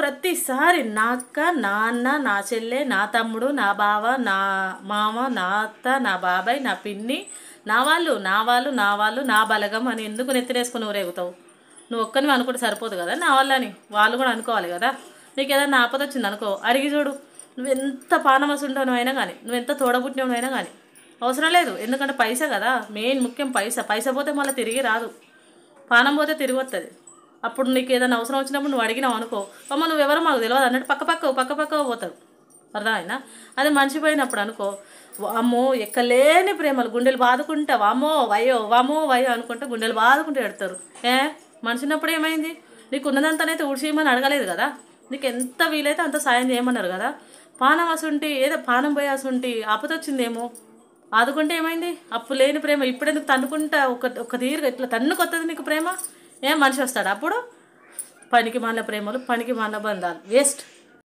ప్రతిసారి నా అక్క, నా అన్న, నా చెల్లె, నా తమ్ముడు, నా బావ, నా మామ, నా అత్త, నా బాబాయ్, నా పిన్ని, నా వాళ్ళు నా వాళ్ళు నా వాళ్ళు నా బలగం అని ఎందుకు నెత్తినేసుకుని ఊరేగుతావు? నువ్వు ఒక్కనివి అనుకుంటే సరిపోదు కదా నా వాళ్ళని, వాళ్ళు కూడా అనుకోవాలి కదా. నీకు ఏదైనా ఆపద వచ్చింది అనుకో, అడిగి చూడు. నువ్వెంత పానమసుంటావు కానీ, నువ్వెంత తోడబుట్టినవైనా కానీ అవసరం లేదు. ఎందుకంటే పైసా కదా మెయిన్ ముఖ్యం. పైసా పోతే మళ్ళీ తిరిగి రాదు, పానం పోతే తిరిగి వస్తుంది. అప్పుడు నీకు ఏదైనా అవసరం వచ్చినప్పుడు నువ్వు అడిగినావు అనుకో, అమ్మ నువ్వెవరో మాకు తెలియదు అన్నట్టు పక్క పోతాడు. అర్థమైనా? అదే మనిషి పోయినప్పుడు అనుకో, అమ్మో ఎక్కలేని ప్రేమలు, గుండెలు బాదుకుంటా వామో వయో అనుకుంటే గుండెలు బాదుకుంటూ పెడతారు. మనిషినప్పుడు ఏమైంది? నీకు ఉన్నదంతానైతే ఊడ్చేయమని అడగలేదు కదా, నీకు ఎంత వీలైతే అంత సాయం చేయమన్నారు కదా. పానం అసుంటి ఏదో పానం పోయి అసుంటి ఆపదొచ్చిందేమో ఆదుకుంటే ఏమైంది? అప్పు లేని ప్రేమ ఇప్పుడెందుకు తన్నుకుంటా ఒక తీరుగా ఇట్లా తన్నుకొత్తది నీకు ప్రేమ? మనిషి వస్తాడు అప్పుడు? పనికి మాల ప్రేమలు, పనికి మాల బంధాలు వేస్ట్.